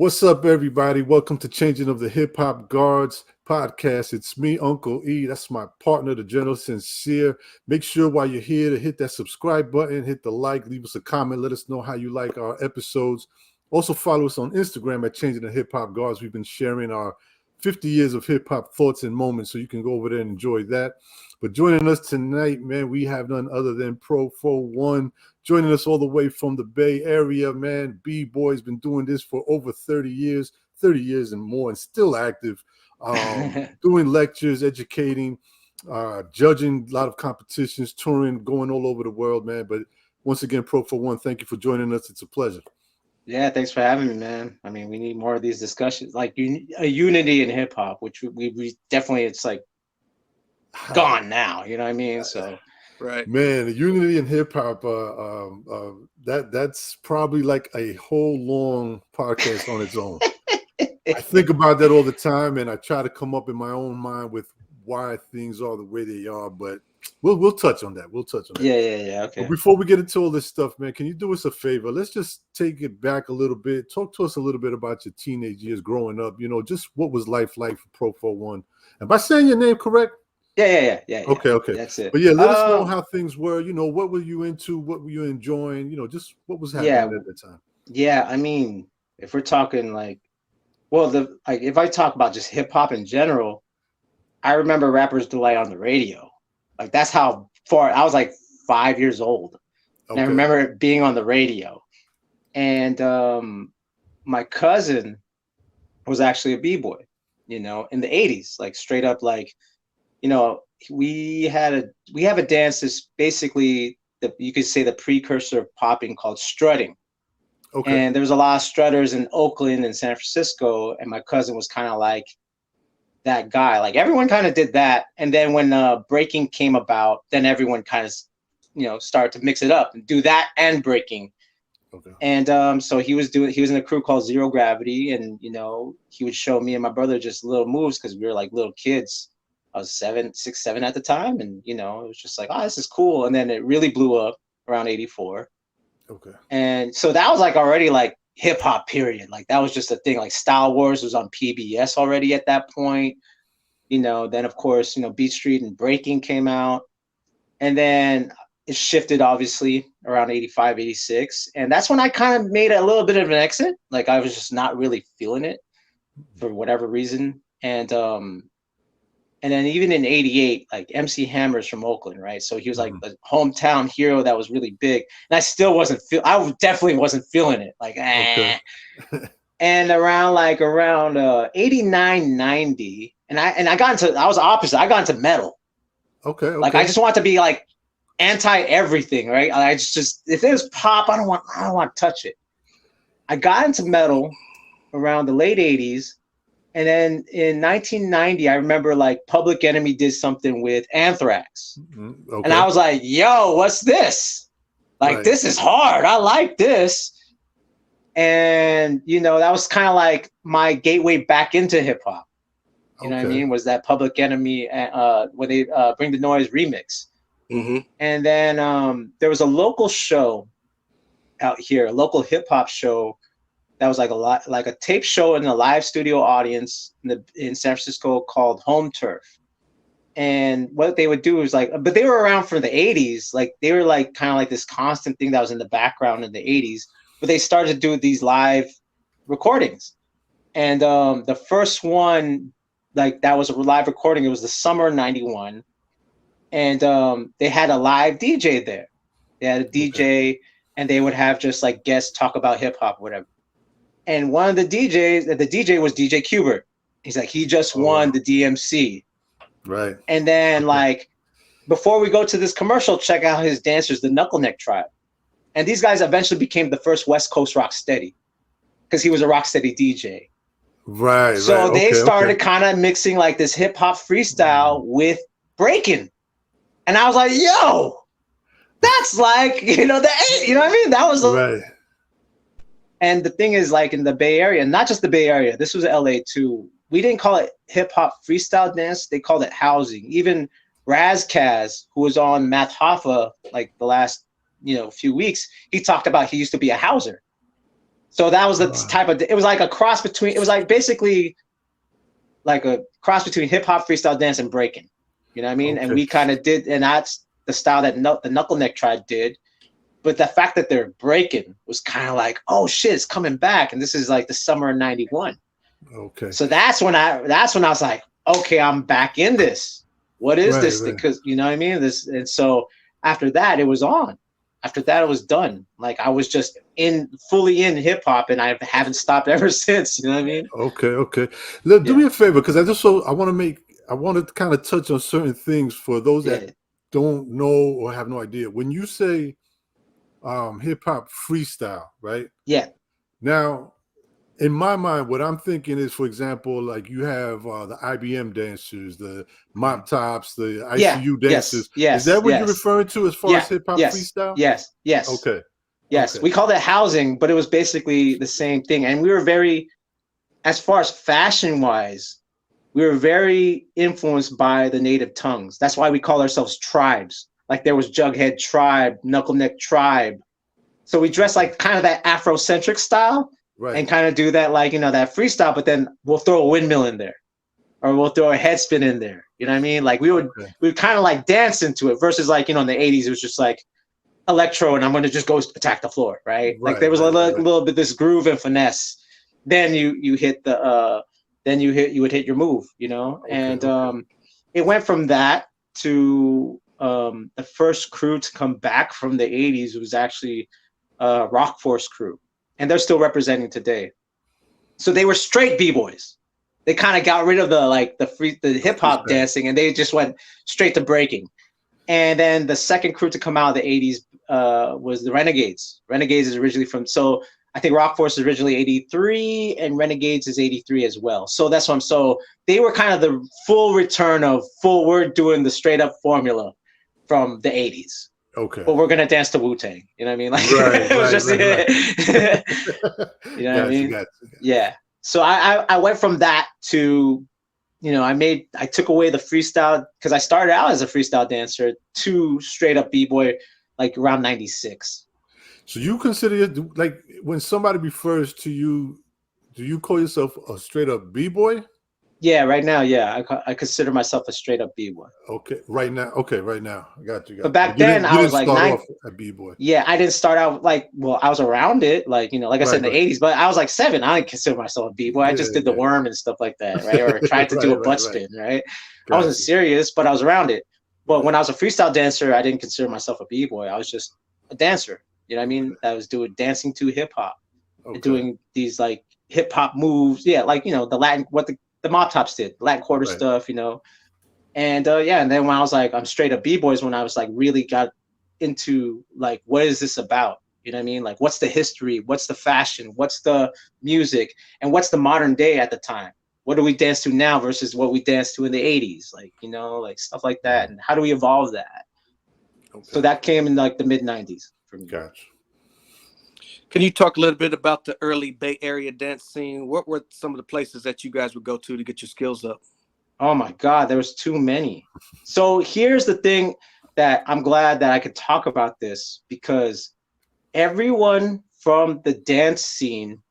What's up, everybody? Welcome to Changing of the Hip Hop Guards podcast. It's me, Uncle E. That's my partner, the General Sincere. Make sure while you're here to hit that subscribe button, hit the like, leave us a comment, let us know how you like our episodes. Also follow us on Instagram at Changing the Hip Hop Guards. We've been sharing our 50 years of hip hop thoughts and moments, so you can go over there and enjoy that. But joining us tonight, man, we have none other than Profo One. Joining us all the way from the Bay Area, man. B-Boy's been doing this for over 30 years and more, and still active. Doing lectures, educating, judging a lot of competitions, touring, going all over the world, man. But once again, Profo One, thank you for joining us. It's a pleasure. Yeah, thanks for having me, man. I mean, we need more of these discussions, like a unity in hip hop, which we definitely, it's like gone now. You know what I mean? So. Right, man, the unity in hip hop, that's probably like a whole long podcast on its own. I think about that all the time, and I try to come up in my own mind with why things are the way they are. But we'll touch on that. Yeah. Okay. But before we get into all this stuff, man, can you do us a favor? Let's just take it back a little bit. Talk to us a little bit about your teenage years growing up. You know, just what was life like for Profo One? Am I saying your name correct? Yeah. Okay. That's it. But yeah, let us know how things were. You know, what were you into? What were you enjoying? You know, just what was happening at the time. Yeah, I mean, if we're talking if I talk about just hip hop in general, I remember Rappers Delight on the radio. Like that's how far I was, like 5 years old. And I remember it being on the radio. And my cousin was actually a B-boy, you know, in the 80s, like straight up, like, you know, we have a dance that's basically you could say the precursor of popping, called strutting. Okay. And there was a lot of strutters in Oakland and San Francisco, and my cousin was kind of like that guy. Like everyone kind of did that, and then when breaking came about, then everyone kind of, you know, started to mix it up and do that and breaking. Okay. And so he was in a crew called Zero Gravity, and you know, he would show me and my brother just little moves because we were like little kids. I was 6, 7 at the time, and you know, it was just like, oh, this is cool. And then it really blew up around '84. Okay. And so that was like already like hip hop period. Like that was just a thing. Like Style Wars was on PBS already at that point. You know, then of course, you know, Beat Street and Breaking came out, and then it shifted obviously around '85, '86, and that's when I kind of made a little bit of an exit. Like I was just not really feeling it for whatever reason, and then even in '88, like MC Hammer's from Oakland, right? So he was like the hometown hero that was really big. And I definitely wasn't feeling it. Like, okay. And around 89, 90, I was opposite. I got into metal. Okay. Like I just want to be like anti everything, right? I just if it was pop, I don't want to touch it. I got into metal around the late '80s. And then in 1990, I remember like Public Enemy did something with Anthrax. Okay. And I was like, yo, what's this? Like, This is hard. I like this. And, you know, that was kind of like my gateway back into hip hop. You know what I mean? Was that Public Enemy when they Bring the Noise remix. Mm-hmm. And then there was a local show out here, a local hip hop show. That was like a tape show in a live studio audience in San Francisco called Home Turf. And what they would do is but they were around for the 80s. Like they were like kind of like this constant thing that was in the background in the 80s. But they started to do these live recordings. And the first one, like that was a live recording. It was the summer of '91. And they had a live DJ there. They had a DJ, and they would have just like guests talk about hip hop, whatever. And one of the DJ was DJ Qbert. He's like, he just won the DMC. Right. And then like, before we go to this commercial, check out his dancers, the Knuckle Tribe. And these guys eventually became the first West Coast Rocksteady because he was a Rocksteady DJ. Right. So they started kind of mixing like this hip hop freestyle with breaking. And I was like, yo, that's like, you know, you know what I mean? That was right. And the thing is, like in the Bay Area, not just the Bay Area, this was LA too. We didn't call it hip hop freestyle dance. They called it housing. Even Razkaz, who was on Math Hoffa like the last, you know, few weeks, he talked about he used to be a houser. So that was the type of, it was like a cross between, it was like basically like a cross between hip hop, freestyle dance, and breaking. You know what I mean? Okay. And we kind of did, and that's the style that the Knuckle Neck tribe did. But the fact that they're breaking was kind of like, oh shit, it's coming back. And this is like the summer of '91. Okay. So that's when I was like, okay, I'm back in this. What is this? Because you know what I mean? And so after that, it was on. After that, it was done. Like I was just fully in hip hop, and I haven't stopped ever since. You know what I mean? Okay. Look, do me a favor, because I want to kind of touch on certain things for those that don't know or have no idea. When you say hip hop freestyle, right? Yeah. Now, in my mind, what I'm thinking is, for example, like you have the IBM dancers, the Mop Tops, the ICU dancers. Yes. Is that what you're referring to as far as hip hop freestyle? Yes. Okay. Yes. We called it housing, but it was basically the same thing. And we were very, as far as fashion wise, we were very influenced by the native tongues. That's why we call ourselves tribes. Like there was Jughead Tribe, Knuckle Neck Tribe. So we dress like kind of that Afrocentric style. Right. And kind of do that, like, you know, that freestyle, but then we'll throw a windmill in there, or we'll throw a head spin in there. You know what I mean? Like we would kind of like dance into it versus like, you know, in the 80s, it was just like electro and I'm going to just go attack the floor. Right. Like there was a little bit this groove and finesse. Then you hit you would hit your move, you know? And it went from that to the first crew to come back from the 80s was actually Rock Force crew. And they're still representing today. So they were straight b-boys. They kind of got rid of the hip hop dancing, and they just went straight to breaking. And then the second crew to come out of the 80s was the Renegades. Renegades is originally so I think Rock Force is originally 83, and Renegades is 83 as well. So that's what so they were kind of the full return of we're doing the straight up formula from the 80s. Okay. But we're gonna dance to Wu-Tang. You know what I mean? Like it was just you know what I mean? Gotcha. Yeah. So I went from that to, you know, I took away the freestyle because I started out as a freestyle dancer to straight up b-boy like around 96. So you consider it like when somebody refers to you, do you call yourself a straight up b-boy? Yeah, right now, yeah, I consider myself a straight up b-boy. Okay, right now. I got you. But back then, I was like a b-boy. Yeah, I didn't start out I was around it, like, you know, like I said in the 80s, but I was like 7. I didn't consider myself a b-boy. I just did the worm and stuff like that, right? Or tried to do a butt spin, right? I wasn't serious, but I was around it. But when I was a freestyle dancer, I didn't consider myself a b-boy. I was just a dancer. You know what I mean? I was dancing to hip hop, doing these like hip hop moves. Yeah, like, you know, the Latin, what the Mop Tops did, Latin Quarter stuff, you know. And and then when I was like, I'm straight up b-boys, when I was like really got into like, what is this about? You know what I mean? Like, what's the history? What's the fashion? What's the music? And what's the modern day at the time? What do we dance to now versus what we danced to in the 80s? Like, you know, like stuff like that. And how do we evolve that? So that came in like the mid 90s for me. Gotcha. Can you talk a little bit about the early Bay Area dance scene? What were some of the places that you guys would go to get your skills up? Oh my God, there was too many. So here's the thing that I'm glad that I could talk about this, because everyone from the dance scene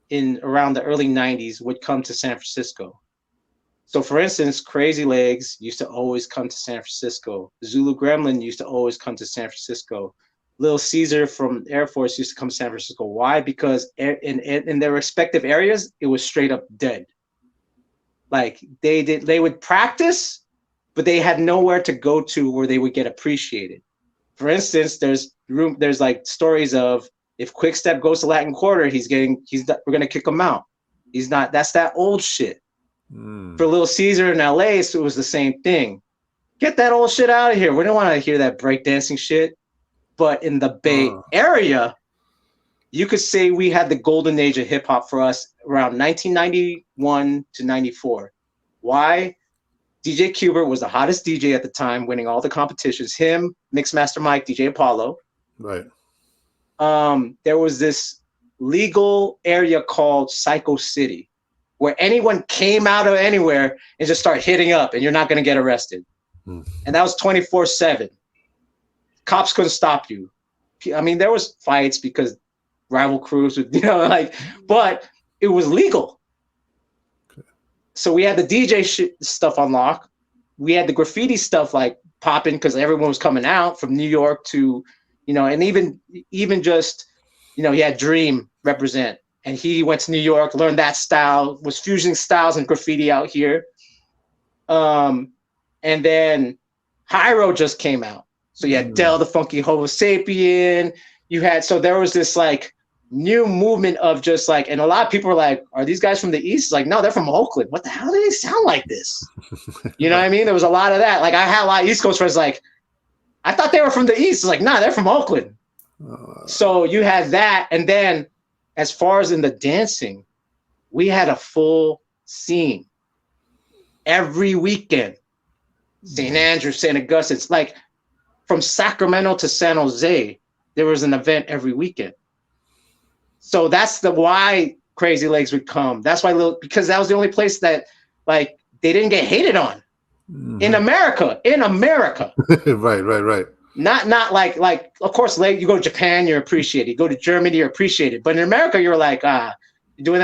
in around the early 90s would come to San Francisco. So for instance, Crazy Legs used to always come to San Francisco. Zulu Gremlin used to always come to San Francisco. Little Caesar from Air Force used to come to San Francisco. Why? Because in their respective areas, it was straight up dead. Like they would practice, but they had nowhere to go to where they would get appreciated. For instance, there's like stories of, if Quickstep goes to Latin Quarter, we're gonna kick him out. He's not. That's that old shit. For Little Caesar in LA, so it was the same thing. Get that old shit out of here. We don't want to hear that breakdancing shit. But in the Bay Area, you could say we had the golden age of hip hop for us around 1991 to 94. Why? DJ Qbert was the hottest DJ at the time, winning all the competitions. Him, Mixmaster Mike, DJ Apollo. Right. There was this legal area called Psycho City, where anyone came out of anywhere and just start hitting up, and you're not going to get arrested. And that was 24/7. Cops couldn't stop you. I mean, there was fights because rival crews with, like, but it was legal. So we had the DJ stuff on lock. We had the graffiti stuff like popping because everyone was coming out from New York to, and even just, he had Dream represent, and he went to New York, learned that style, was fusing styles and graffiti out here. And then Hyro just came out. So you had Del the Funky Homo Sapien. So there was this like new movement of just like, and a lot of people were like, are these guys from the East? It's like, no, they're from Oakland. What the hell do they sound like this? You know what I mean? There was a lot of that. Like I had a lot of East Coast friends like, I thought they were from the East. It's like, nah, they're from Oakland. So you had that. And then as far as in the dancing, we had a full scene every weekend. St. Andrews, St. Augustine's, like from Sacramento to San Jose, there was an event every weekend. So that's why Crazy Legs would come. That's why because that was the only place that like they didn't get hated on in America. Right. Not like of course, like you go to Japan, you're appreciated. You go to Germany, you're appreciated. But in America, you're like, you're doing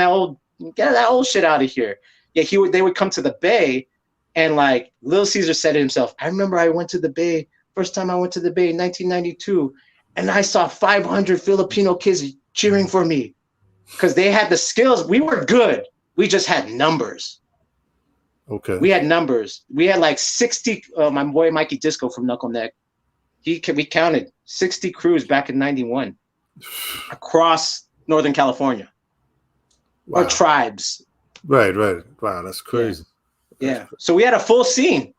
get that old shit out of here. Yeah, they would come to the Bay, and like Little Caesar said to himself, I remember I went to the Bay, first time I went to the Bay in 1992, and I saw 500 Filipino kids cheering for me because they had the skills. We were good. We just had numbers. Okay. We had numbers. We had like 60. My boy Mikey Disco from Knuckle Neck, we counted 60 crews back in '91 across Northern California. Wow. Or tribes. Right. Wow, that's crazy. Yeah. So we had a full scene.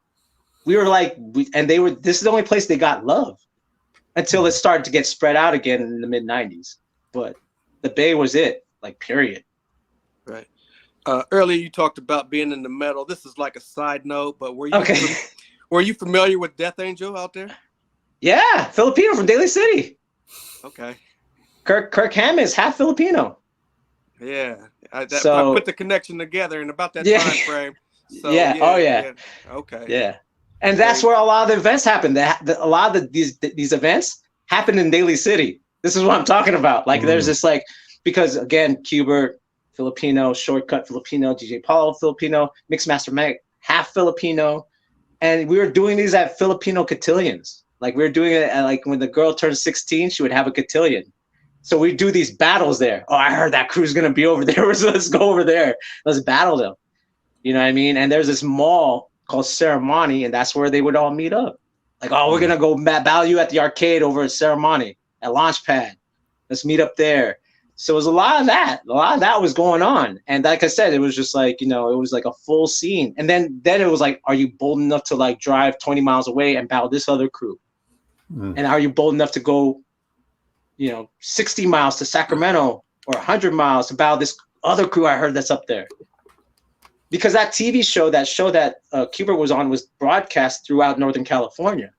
We were like, this is the only place they got love until it started to get spread out again in the mid '90s. But the Bay was it, like, period. Right. Earlier you talked about being in the metal. This is like a side note, but were you familiar with Death Angel out there? Yeah, Filipino from Daly City. Okay. Kirk Hammond is half Filipino. Yeah, I put the connection together in about that time frame. So, yeah. Okay. Yeah, and that's where a lot of the events happen. A lot of these events happen in Daly City. This is what I'm talking about. Like, there's this like, because again, Qbert, Filipino, Shortcut Filipino, DJ Paulo Filipino, Mixmaster Mac half Filipino, and we were doing these at Filipino cotillions. Like we were doing it at, like when the girl turned 16, she would have a cotillion. So we do these battles there. Oh, I heard that crew's gonna be over there. So let's go over there. Let's battle them. You know what I mean? And there's this mall called Ceremony, and that's where they would all meet up. Like, oh, we're gonna go battle you at the arcade over at Ceremony at Launchpad. Let's meet up there. So it was a lot of that. A lot of that was going on. And like I said, it was just like, it was like a full scene. And then it was like, are you bold enough to like drive 20 miles away and battle this other crew? And are you bold enough to go, 60 miles to Sacramento or 100 miles to battle this other crew I heard that's up there? Because that TV show, that Qbert was on, was broadcast throughout Northern California.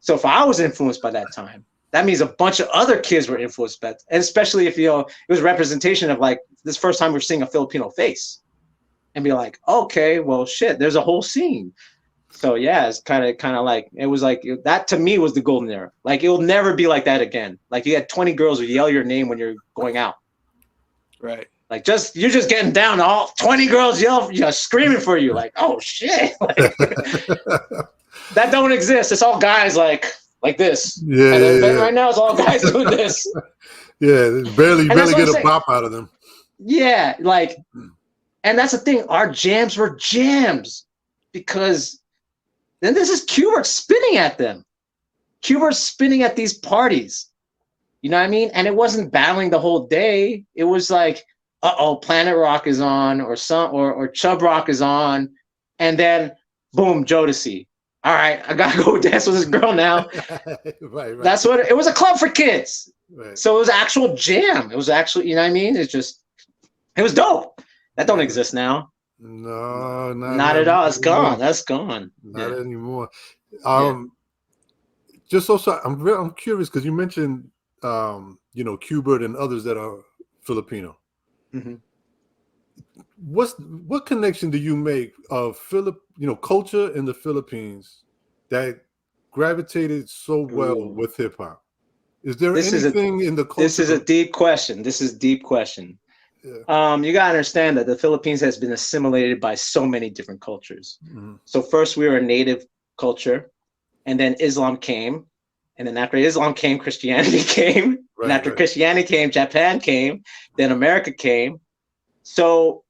So if I was influenced by that time, that means a bunch of other kids were influenced by it. And especially if, it was representation of like, this first time we're seeing a Filipino face. And be like, okay, well, shit, there's a whole scene. So yeah, it's kind of like, it was like, that to me was the golden era. Like, it will never be like that again. Like, you had 20 girls who yell your name when you're going out. Right. Like, you're just getting down, all 20 girls screaming for you. Like, oh shit. Like, that don't exist. It's all guys like this. Yeah. Right now it's all guys doing this. Yeah, barely get a bop out of them. Yeah, like, and that's the thing. Our jams were jams because then this is Qbert spinning at them. Qbert's spinning at these parties. You know what I mean? And it wasn't battling the whole day. It was like, Planet Rock is on, or Chub Rock is on, and then boom, Jodeci. All right, I gotta go dance with this girl now. Right. That's what it was, a club for kids. Right. So it was actual jam. It was actually, you know what I mean? It was dope. That don't exist now. No, not at all. It's gone. That's gone. Not anymore. Just also, I'm curious because you mentioned, Qbert and others that are Filipino. Mm-hmm. What connection do you make of culture in the Philippines that gravitated so well with hip hop? Is there anything in the culture? This is a deep question. Yeah. You gotta understand that the Philippines has been assimilated by so many different cultures. So first we were a native culture, and then Islam came, and then after Islam came, Christianity came, and after Christianity came, Japan came, then America came. So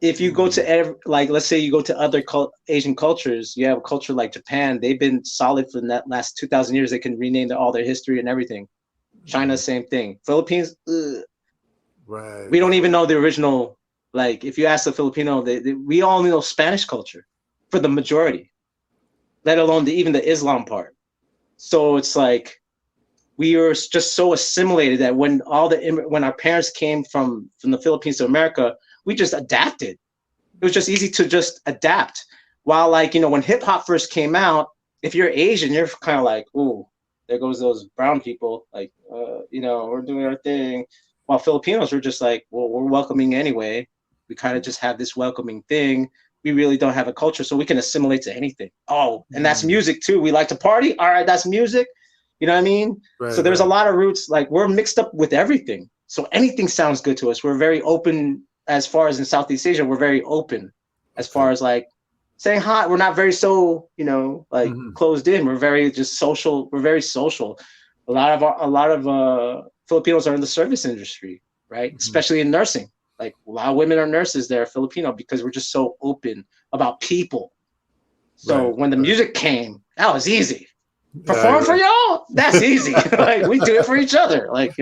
if you go to let's say you go to other Asian cultures, you have a culture like Japan. They've been solid for the last 2,000 years. They can rename all their history and everything. China, same thing. Philippines, we don't even know the original. Like, if you ask the Filipino, we all know Spanish culture for the majority, let alone even the Islam part. So it's like we are just so assimilated that when our parents came from the Philippines to America, we just adapted. It was just easy to just adapt. While, like, when hip hop first came out, if you're Asian, you're kind of like, ooh, there goes those brown people. Like, we're doing our thing. While Filipinos were just like, well, we're welcoming anyway. We kind of just have this welcoming thing. We really don't have a culture, so we can assimilate to anything. Oh, and that's music too. We like to party. All right, that's music. You know what I mean? So there's a lot of roots. Like, we're mixed up with everything. So anything sounds good to us. We're very open. As far as in Southeast Asia, we're very open. As far as like saying hi, we're not very closed in. We're very just social. We're very social. A lot of Filipinos are in the service industry, right? Especially in nursing. Like, a lot of women are nurses that are Filipino because we're just so open about people. So when the music came, that was easy. Perform for y'all? That's easy. Like, we do it for each other. Like,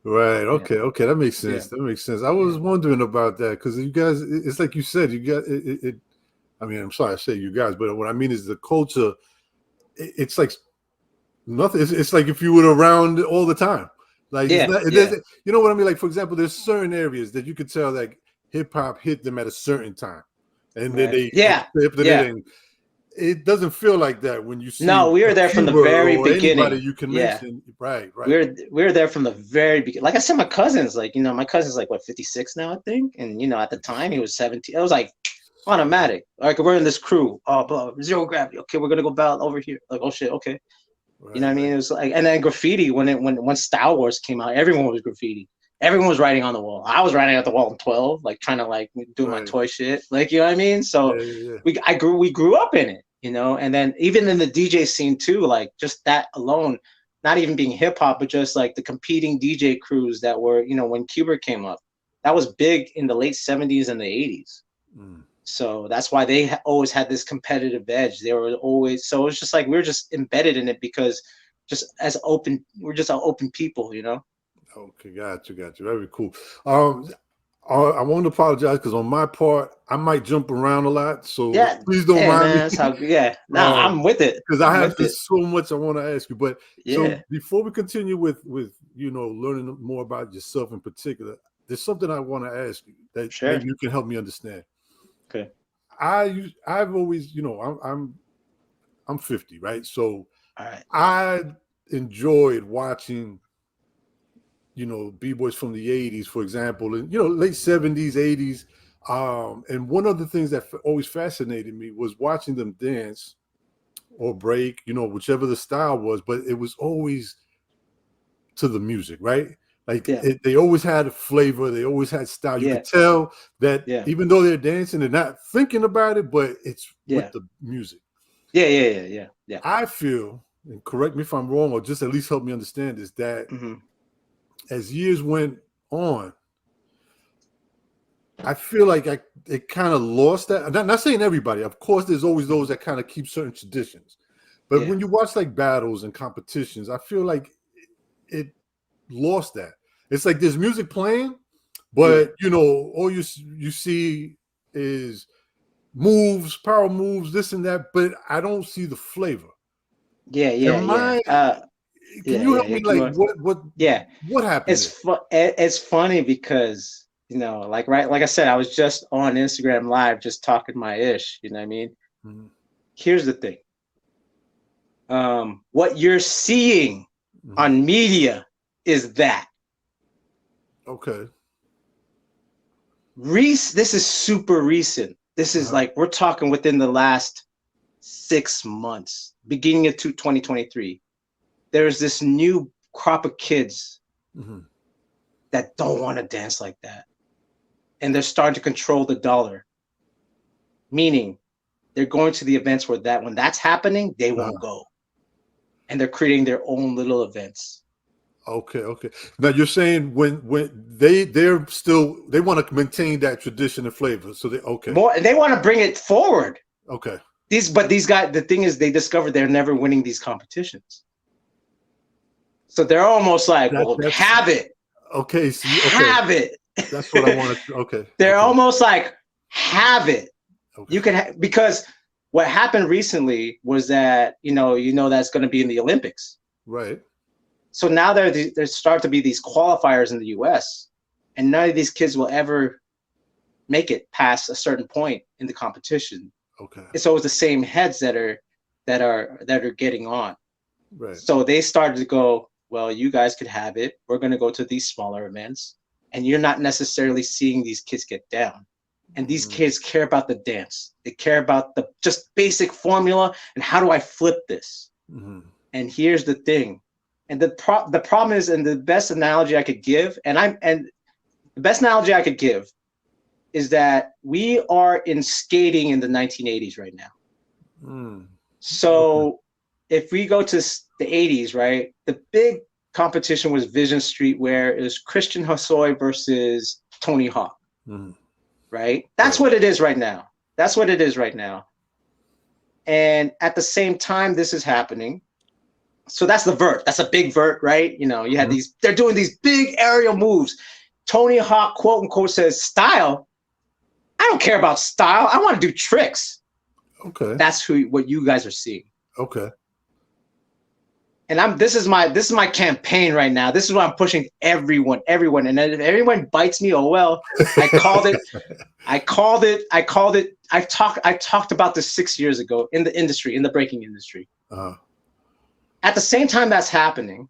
Right. Okay. That makes sense. That makes sense. I was wondering about that because you guys, it's like you said, you got it. I mean, I'm sorry I say you guys, but what I mean is the culture. It's like nothing. It's like if you were around all the time. Like, you know what I mean? Like, for example, there's certain areas that you could tell like hip hop hit them at a certain time, and then they it doesn't feel like that when you see. No, we were there from the very beginning. Anybody you can mention, right. We're there from the very beginning. Like I said, my cousin's like, my cousin's like 56 now, I think, and at the time he was 17. It was like automatic. Like, we're in this crew. Oh, blah, zero gravity. Okay, we're gonna go battle over here. Like, oh shit, okay. You know what I mean? It was like, and then graffiti when Star Wars came out, everyone was graffiti. Everyone was writing on the wall. I was writing at the wall in 12, like trying to like do my toy shit. Like, you know what I mean? So we grew up in it, and then even in the DJ scene too, like just that alone, not even being hip hop, but just like the competing DJ crews that were, when Cuba came up, that was big in the late 70s and the 80s. So that's why they always had this competitive edge. They were always, so it's just like we're just embedded in it because we're just an open people, Okay, got you. Very cool. I want to apologize because on my part, I might jump around a lot. So please don't mind me. I'm with it. Because I have so much I want to ask you. But so before we continue with learning more about yourself in particular, there's something I want to ask you that maybe you can help me understand. Okay. I've always, I'm 50, right? So I enjoyed watching, b-boys from the 80s, for example, and late 70s, 80s. And one of the things that always fascinated me was watching them dance or break, whichever the style was, but it was always to the music, right? Like they always had a flavor, they always had style. You could tell that even though they're dancing, they're not thinking about it, but it's with the music. Yeah. I feel, and correct me if I'm wrong, or just at least help me understand, is that as years went on, I feel like it kind of lost that. I'm not saying everybody. Of course, there's always those that kind of keep certain traditions. But when you watch like battles and competitions, I feel like it lost that. It's like there's music playing, but all you see is moves, power moves, this and that, but I don't see the flavor. Can you help me? Like, what happened? It's funny because like I said, I was just on Instagram Live just talking my ish. You know what I mean? Here's the thing. What you're seeing on media is that. Okay. This is super recent. This is like, we're talking within the last 6 months, beginning of 2023. there's this new crop of kids that don't want to dance like that. And they're starting to control the dollar. Meaning they're going to the events where when that's happening, they won't go. And they're creating their own little events. Okay. Now you're saying when they want to maintain that tradition and flavor. So they want to bring it forward. Okay. These guys, the thing is, they discovered they're never winning these competitions. So they're almost like, have it. Okay. Have it. That's what I wanted. Okay. They're almost like, have it. Okay. You can because what happened recently was that you know that's going to be in the Olympics. Right. So now there start to be these qualifiers in the U.S. and none of these kids will ever make it past a certain point in the competition. Okay. It's always the same heads that are getting on. Right. So they started to go, well, you guys could have it. We're going to go to these smaller events, and you're not necessarily seeing these kids get down. And these kids care about the dance. They care about the just basic formula and how do I flip this? And here's the thing. And the problem is, and the best analogy I could give, is that we are in skating in the 1980s right now. So if we go to the 80s, right, the big competition was Vision Streetwear. It was Christian Hosoi versus Tony Hawk. Right? That's what it is right now. That's what it is right now. And at the same time, this is happening. So that's the vert. That's a big vert, right? You know, you had they're doing these big aerial moves. Tony Hawk, quote unquote, says style. I don't care about style. I want to do tricks. Okay. That's what you guys are seeing. Okay. And this is my campaign right now. This is what I'm pushing everyone. And if everyone bites me, oh well. I called it. I talked about this 6 years ago in the breaking industry. At the same time that's happening,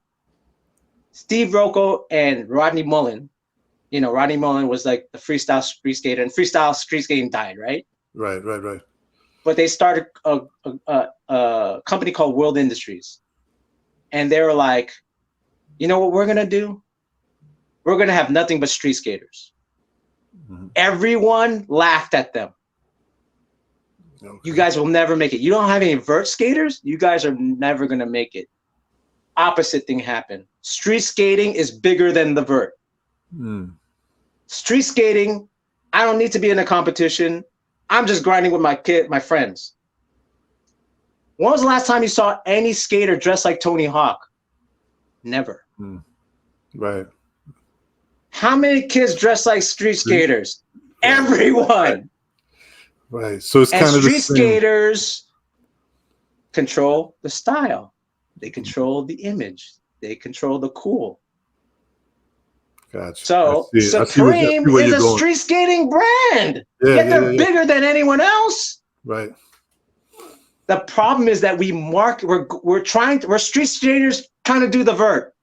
Steve Rocco and Rodney Mullen, Rodney Mullen was like the freestyle street skater, and freestyle street skating died, right? Right. But they started a company called World Industries. And they were like, you know what we're going to do? We're going to have nothing but street skaters. Everyone laughed at them. Okay. You guys will never make it. You don't have any vert skaters? You guys are never going to make it. Opposite thing happened. Street skating is bigger than the vert. Street skating, I don't need to be in a competition. I'm just grinding with my friends. When was the last time you saw any skater dressed like Tony Hawk? Never. Right. How many kids dress like street skaters? Everyone. Right. So it's kind of street skaters control the style. They control the image. They control the cool. Gotcha. So Supreme is a street skating brand. Yet they're bigger than anyone else. Right. The problem is that we're street skaters trying to do the vert.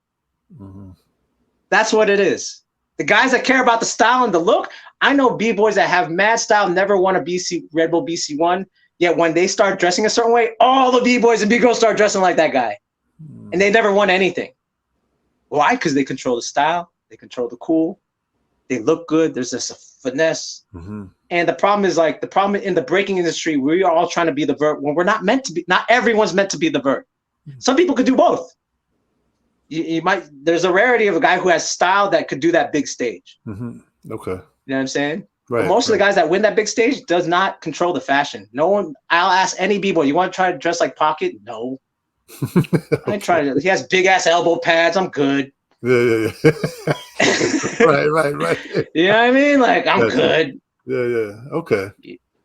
That's what it is. The guys that care about the style and the look, I know B-boys that have mad style, never won a Red Bull BC1, yet when they start dressing a certain way, all the B-boys and B-girls start dressing like that guy. And they never won anything. Why? Because they control the style, they control the cool, they look good, there's just a finesse. And the problem is in the breaking industry, we are all trying to be the vert when we're not meant to be. Not everyone's meant to be the vert. Some people could do both. There's a rarity of a guy who has style that could do that big stage. Okay. You know what I'm saying? Right. But most of the guys that win that big stage does not control the fashion. No one. I'll ask any b-boy, you want to try to dress like Pocket? No. I ain't trying to. He has big ass elbow pads. I'm good. Yeah. Right. You know what I mean? Like I'm good. Yeah. Okay.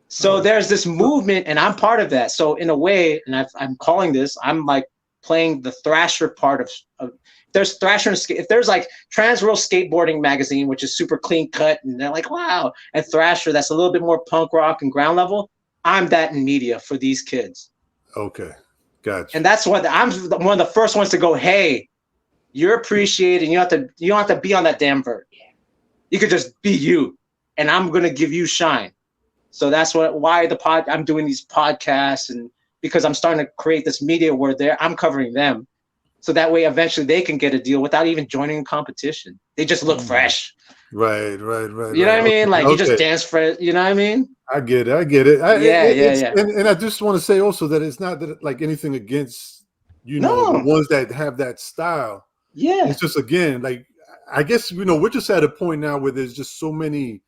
So there's this movement, and I'm part of that. So in a way, and I'm calling this, I'm like playing the thrasher part of there's thrasher and if there's like Trans World Skateboarding Magazine, which is super clean cut, and they're like, wow, and thrasher that's a little bit more punk rock and ground level. I'm that in media for these kids. Okay, gotcha. And that's what I'm one of the first ones to go, hey, you're appreciated. You don't have to be on that damn vert. You could just be you, and I'm gonna give you shine. So that's why I'm doing these podcasts, and because I'm starting to create this media where I'm covering them. So that way, eventually, they can get a deal without even joining a competition. They just look fresh. Right. You know what I mean? Like you just dance fresh. You know what I mean? I get it. Yeah. And I just want to say also that it's not that like anything against, the ones that have that style. Yeah. It's just, again, like, I guess, we're just at a point now where there's just so many,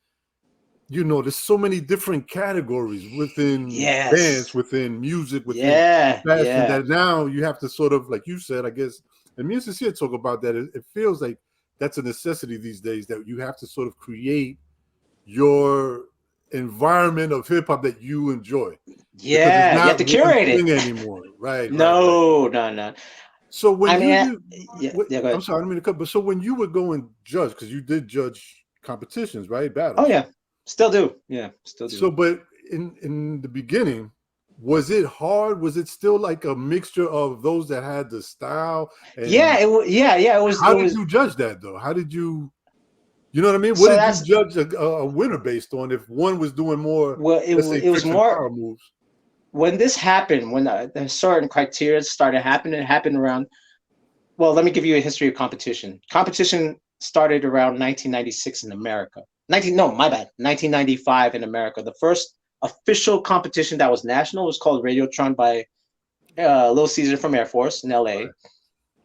there's so many different categories within dance, within music, within fashion, that now you have to sort of, like you said, I guess, and me and Cecilia talk about that. It feels like that's a necessity these days, that you have to sort of create your environment of hip hop that you enjoy. Yeah, you have to curate it anymore. Right. No. So when go ahead. I'm sorry, I don't mean to cut, but so when you would go and judge, because you did judge competitions, right? Battles. Oh yeah, still do. Yeah, still do. So, but in the beginning, was it hard? Was it still like a mixture of those that had the style? And it was. How did you judge that though? How did you? You know what I mean? What did you judge a winner based on? If one was doing more, well, it was more power moves. When this happened, when the certain criteria started happening, it happened around. Well, let me give you a history of competition. Competition started around 1996 in America. 1995 in America. The first official competition that was national was called Radiotron by Lil Caesar from Air Force in LA. Right.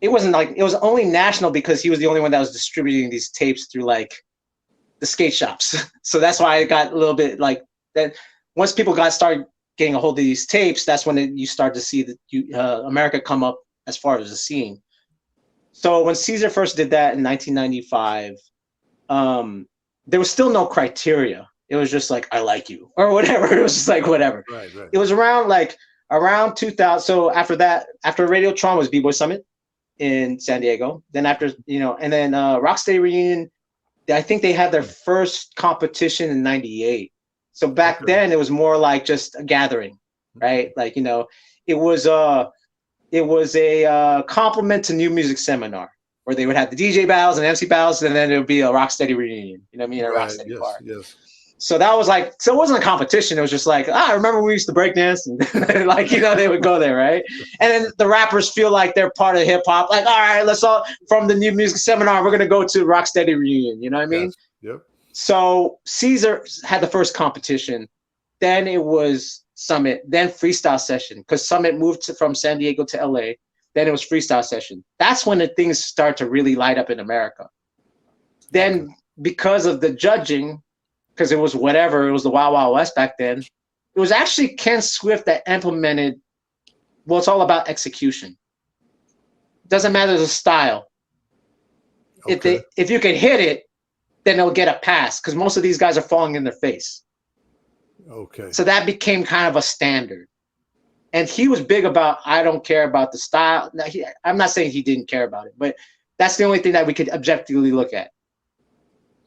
It was only national because he was the only one that was distributing these tapes through like the skate shops. So that's why it got a little bit like that. Once people started getting a hold of these tapes, that's when you start to see America come up as far as the scene. So when Caesar first did that in 1995, there was still no criteria. It was just like, I like you or whatever. It was just like, whatever. Right. It was around 2000. So after Radiotron was B-Boy Summit in San Diego. Then after, and then Rocksteady Reunion, I think they had their first competition in 98. So back then it was more like just a gathering, right? Like, it was a compliment to New Music Seminar where they would have the DJ battles and MC battles, and then it would be a Rocksteady reunion. You know what I mean? A Rocksteady bar. Yes. So that was so it wasn't a competition. It was just like, I remember we used to break dance and they would go there, right? And then the rappers feel like they're part of hip hop. Like, all right, let's all from the New Music Seminar, we're gonna go to Rocksteady reunion. You know what I mean? Yes. Yep. So Caesar had the first competition, then it was Summit, then Freestyle Session, because Summit moved from San Diego to LA. Then it was Freestyle Session. That's when the things start to really light up in America. Then because of the judging, because it was the Wild Wild West back then, it was actually Ken Swift that implemented, well, it's all about execution. Doesn't matter the style. Okay. If you can hit it, then they'll get a pass, because most of these guys are falling in their face. Okay. So that became kind of a standard. And he was big about, I don't care about the style. Now, I'm not saying he didn't care about it, but that's the only thing that we could objectively look at.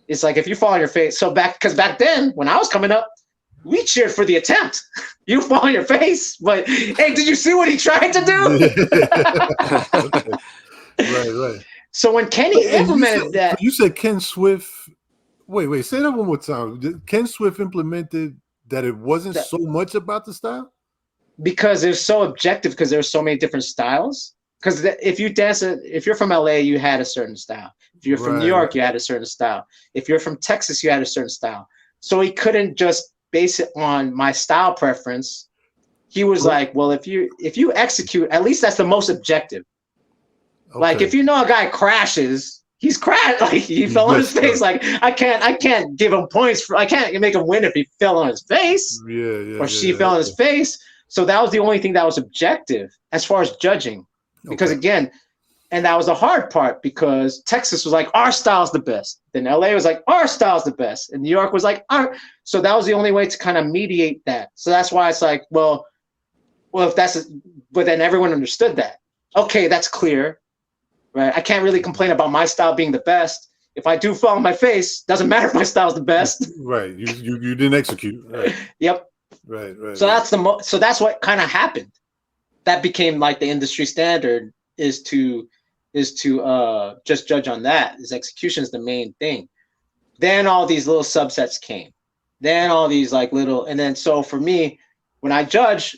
It's like, if you fall on your face, because back then, when I was coming up, we cheered for the attempt. You fall on your face, but hey, did you see what he tried to do? Okay. Right. So when Kenny implemented that. You said Ken Swift. Wait, say that one more time. Did Ken Swift implemented that it wasn't so much about the style? Because it's so objective, because there's so many different styles. Because if you're from LA, you had a certain style. If you're from New York, you had a certain style. If you're from Texas, you had a certain style. So he couldn't just base it on my style preference. He was like, well, if you execute, at least that's the most objective. Okay. Like if a guy crashes, he's crashed. Like he fell on his face. Like I can't give him points. I can't make him win if he fell on his face. Or she fell on his face. So that was the only thing that was objective as far as judging. Because again, and that was the hard part, because Texas was like, our style's the best. Then LA was like, our style's the best. And New York was like, our. So that was the only way to kind of mediate that. So that's why it's like, well, but then everyone understood that. Okay, that's clear, right? I can't really complain about my style being the best. If I do fall on my face, doesn't matter if my style's the best. Right. You didn't execute. Right. Yep. Right. So so that's what kind of happened. That became like the industry standard is to just judge on that. Is execution is the main thing. Then all these little subsets came. Then all these and then so for me, when I judge,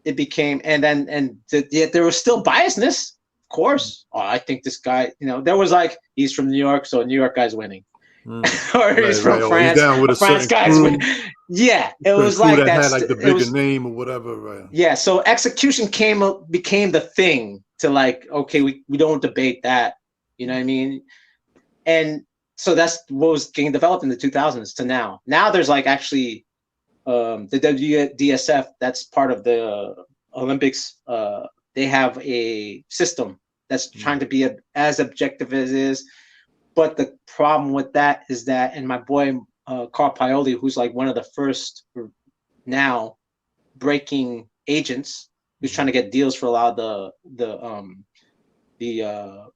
it became yet there was still biasness Of course. Oh, I think this guy, there was like, he's from New York, so a New York guy's winning. Or he's from France, he's down with a France certain guy's crew, winning. Yeah, it was crew like that that. had like the bigger name or whatever, right? Yeah, so execution became the thing to like, okay, we don't debate that. You know what I mean? And so that's what was getting developed in the 2000s to now. Now there's like actually the WDSF, that's part of the Olympics. They have a system that's trying to be as objective as it is. But the problem with that is that, and my boy Carl Pioli, who's like one of the first now breaking agents, who's trying to get deals for a lot of the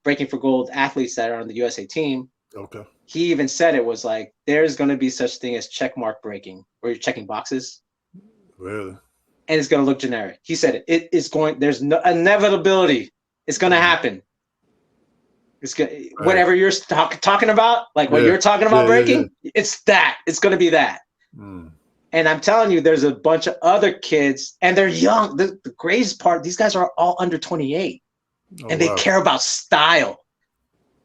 breaking for gold athletes that are on the USA team. Okay. He even said it was like, there's going to be such thing as check mark breaking, where you're checking boxes. Really? And it's going to look generic. He said it is going. There's no inevitability. It's going to happen. It's good. Right. Whatever you're talking about, like what you're talking about breaking, it's that. It's going to be that. And I'm telling you, there's a bunch of other kids, and they're young. The craziest part, these guys are all under 28, and they care about style.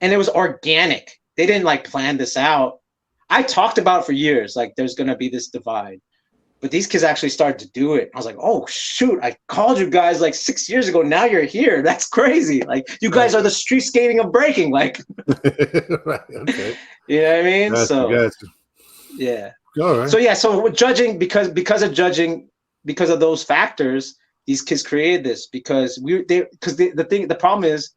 And it was organic. They didn't like plan this out. I talked about it for years, like there's going to be this divide. But these kids actually started to do it. I was like, oh, shoot, I called you guys like 6 years ago. Now you're here. That's crazy. Like, you guys are the street skating of breaking. Like, right, okay. You know what I mean? Gotcha. Yeah. All right. So, yeah, so with judging, because of those factors, these kids created this because the problem is,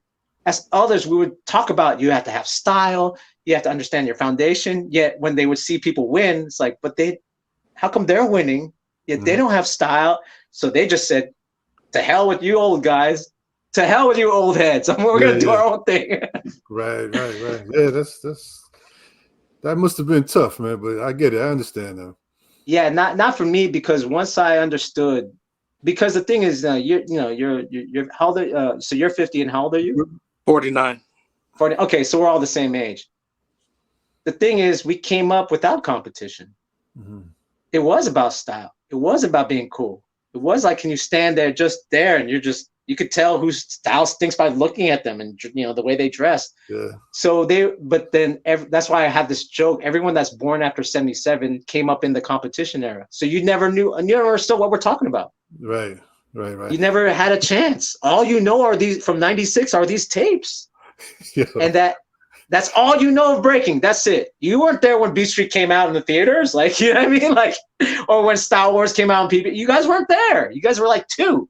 as others, we would talk about you have to have style, you have to understand your foundation. Yet when they would see people win, it's like, but how come they're winning? Yet they don't have style. So they just said, to hell with you old guys. To hell with you old heads. We're going to do our own thing. Right. Yeah, that must have been tough, man. But I get it. I understand now. Yeah, not for me, because once I understood, because the thing is, you're how old are, so you're 50 and how old are you? 49. 40. Okay, so we're all the same age. The thing is, we came up without competition. It was about style. It was about being cool. It was like, can you stand there, just there, and you could tell whose style stinks by looking at them and the way they dress. Yeah. So that's why I have this joke. Everyone that's born after 77 came up in the competition era. So you never knew, and you never understood what we're talking about. Right. You never had a chance. All you know are these from '96 are these tapes, and that's all you know of breaking. That's it. You weren't there when Beat Street came out in the theaters, like, you know what I mean, like, or when Star Wars came out on PB. You guys weren't there. You guys were like 2.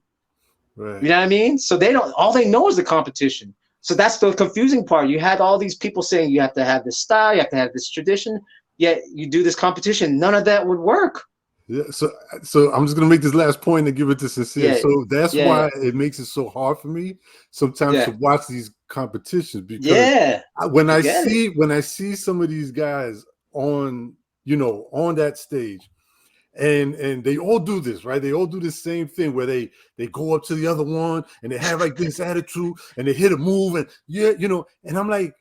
Right. You know what I mean? So all they know is the competition. So that's the confusing part. You had all these people saying you have to have this style, you have to have this tradition. Yet you do this competition. None of that would work. Yeah, so I'm just gonna make this last point and give it to Sincere. Yeah, so that's why it makes it so hard for me sometimes to watch these competitions, because when I see some of these guys on that stage, and they all do this, right? They all do the same thing where they go up to the other one and they have like this attitude and they hit a move and and I'm like,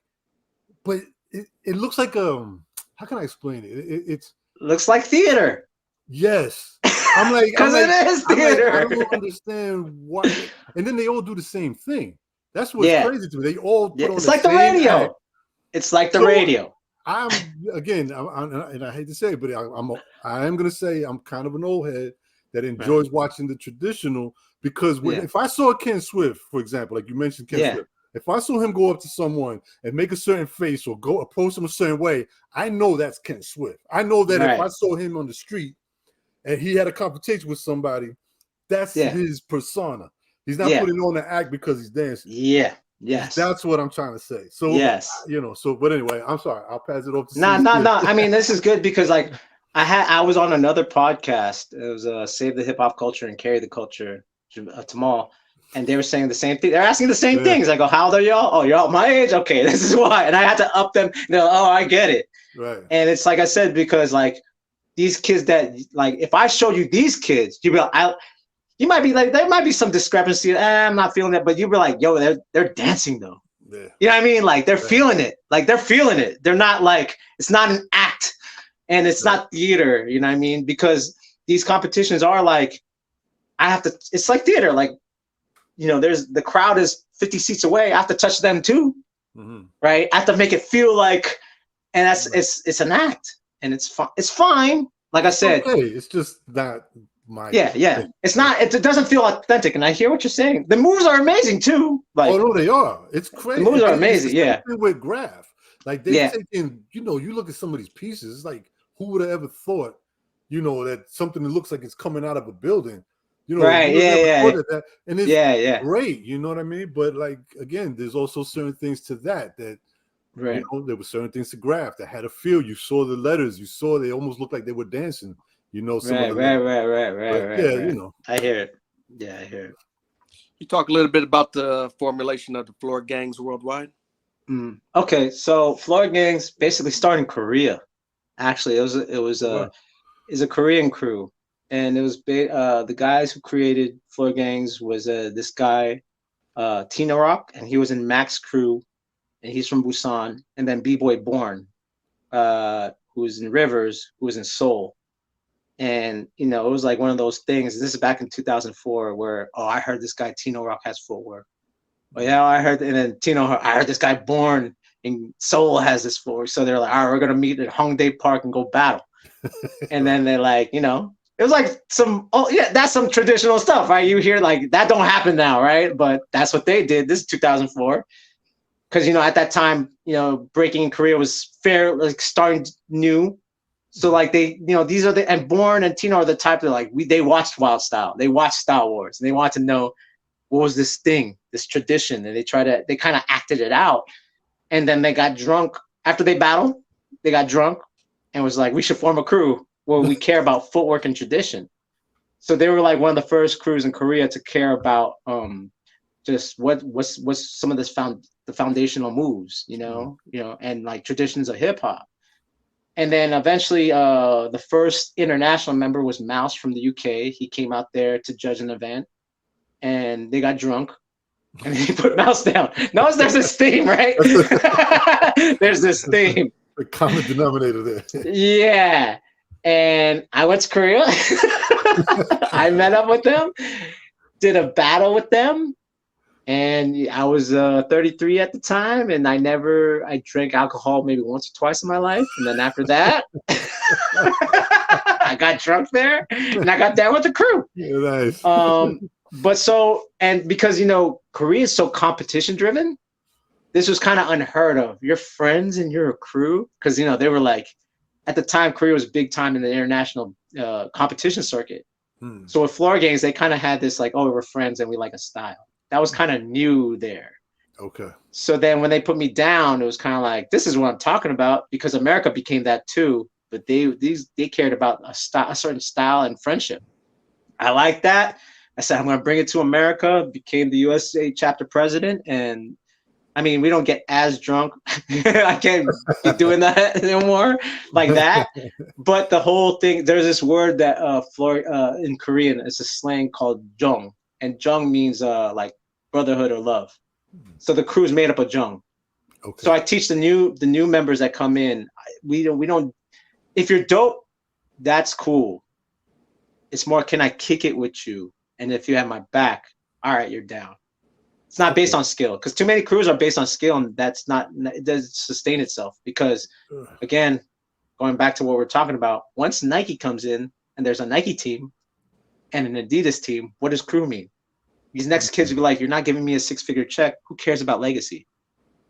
but it looks like how can I explain it? It looks like theater. Yes, I'm like, because it is theater. I don't understand why. And then they all do the same thing. That's what's crazy to me. They all put on it's like the radio. Act. It's like the radio. I'm and I hate to say it, but I am gonna say I'm kind of an old head that enjoys watching the traditional, because if I saw Ken Swift, for example, like you mentioned Ken Swift, if I saw him go up to someone and make a certain face or go approach him a certain way, I know that's Ken Swift. I know that if I saw him on the street and he had a competition with somebody, that's his persona. He's not putting on the act because he's dancing. Yeah. Yes. That's what I'm trying to say. So but anyway, I'm sorry. I'll pass it over to No. I mean, this is good because like I was on another podcast. It was Save the Hip Hop Culture and Carry the Culture, Tamal, and they were saying the same thing. They're asking the same things. I go, how old are y'all? Oh, you're all my age? Okay, this is why. And I had to up them. They're like, oh, I get it. Right. And it's like I said, because like these kids that like, if I show you these kids, you'd be like, you might be like, there might be some discrepancy. I'm not feeling it, but you'd be like, yo, they're dancing though. Yeah. You know what I mean? Like they're feeling it. Like they're feeling it. They're not like, it's not an act and it's not theater. You know what I mean? Because these competitions are like, it's like theater. Like there's the crowd is 50 seats away. I have to touch them too, right? I have to make it feel like, and it's an act, and it's fun. It's fine. Like I said, okay. It's just not my thing. It's not. It doesn't feel authentic, and I hear what you're saying. The moves are amazing too. Like, oh no, they are. It's crazy. The moves are amazing. It's with Graph, like they're taking. You look at some of these pieces. It's like, who would have ever thought, that something that looks like it's coming out of a building. Right? That, and it's great. You know what I mean? But like again, there's also certain things to that. Right. There were certain things to Graph that had a feel. You saw the letters. You saw they almost looked like they were dancing. Some of the right. I hear it. Yeah, I hear it. You talk a little bit about the formulation of the Floor Gangz worldwide. Okay, so Floor Gangz basically started in Korea. Actually, it was a Korean crew, and it was the guys who created Floor Gangz was this guy, Tina Rock, and he was in Mac's crew, and he's from Busan, and then B-Boy Born, who was in Rivers, who was in Seoul. And it was like one of those things. This is back in 2004, where I heard this guy Tino Rock has footwork. Oh yeah, I heard, and then I heard this guy Born in Seoul has this footwork. So they're like, all right, we're gonna meet at Hongdae Park and go battle. And then they're like, it was like that's some traditional stuff, right? You hear like that don't happen now, right? But that's what they did. This is 2004, because at that time, breaking in Korea was starting new. So like these are and Born and Tino are the type that like they watched Wild Style, they watched Star Wars, and they want to know what was this thing, this tradition, and they kind of acted it out, and then they got drunk after they battled. They got drunk and was like, we should form a crew where we care about footwork and tradition. So they were like one of the first crews in Korea to care about just what's some of the foundational moves, and like traditions of hip hop. And then eventually, the first international member was Mouse from the UK. He came out there to judge an event, and they got drunk, and he put Mouse down. Notice there's this theme, right? There's this theme. The common denominator there. Yeah. And I went to Korea. I met up with them, did a battle with them. And I was 33 at the time, and I drank alcohol maybe once or twice in my life. And then after that, I got drunk there, and I got down with the crew. Yeah, nice. But because Korea is so competition driven, this was kind of unheard of. You're friends and you're a crew, because they were like, at the time, Korea was big time in the international competition circuit. So with Floor Gangz, they kind of had this like, we're friends and we like a style. That was kind of new there. Okay. So then when they put me down, it was kind of like, this is what I'm talking about, because America became that too. But they cared about a certain style and friendship. I like that. I said, I'm going to bring it to America, became the USA chapter president. And I mean, we don't get as drunk. I can't be doing that anymore like that. But the whole thing, there's this word that in Korean, it's a slang called jong. And jung means like brotherhood or love. So the crew's made up of jung. Okay. So I teach the new members that come in. We don't. If you're dope, that's cool. It's more, can I kick it with you? And if you have my back, all right, you're down. It's not based on skill, because too many crews are based on skill, and it doesn't sustain itself. Because again, going back to what we're talking about, once Nike comes in and there's a Nike team and an Adidas team, what does crew mean? These next kids will be like, you're not giving me a 6-figure check. Who cares about legacy?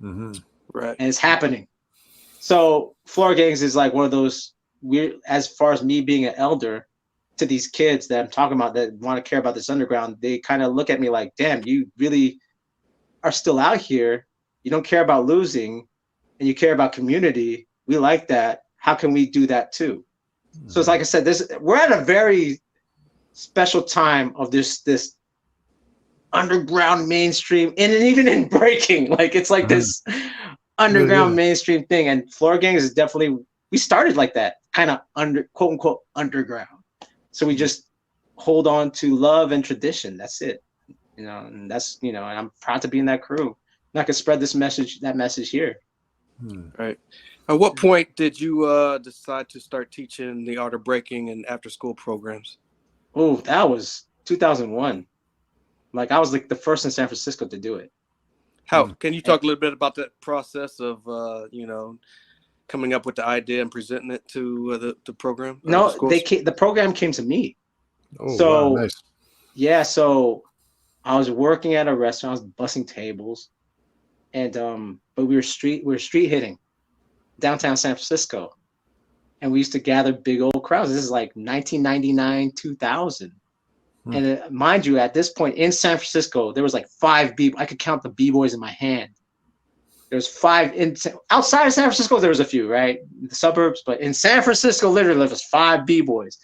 Right. And it's happening. So Floor Gangz is like one of those weird, as far as me being an elder to these kids that I'm talking about that want to care about this underground, they kind of look at me like, damn, you really are still out here. You don't care about losing, and you care about community. We like that. How can we do that too? So it's like I said, we're at a very special time of this underground mainstream, and even in breaking, like it's like this underground mainstream thing. And Floor Gangz is definitely, we started like that, kind of quote unquote underground. So we just hold on to love and tradition. That's it, and that's, and I'm proud to be in that crew. And I can spread that message here. Right. At what point did you decide to start teaching the art of breaking and after school programs? Oh, that was 2001. Like I was like the first in San Francisco to do it. How can you talk a little bit about that process of coming up with the idea and presenting it to the program? No, the program came to me. Oh, so, wow, nice. Yeah, so I was working at a restaurant, I was bussing tables, and but we were street hitting downtown San Francisco, and we used to gather big old crowds. This is like 1999, 2000. And mind you, at this point in San Francisco, there was like 5 b. I could count the b-boys in my hand. There's 5 outside of San Francisco. There was a few, right, in the suburbs, but in San Francisco, literally, there was 5 b-boys.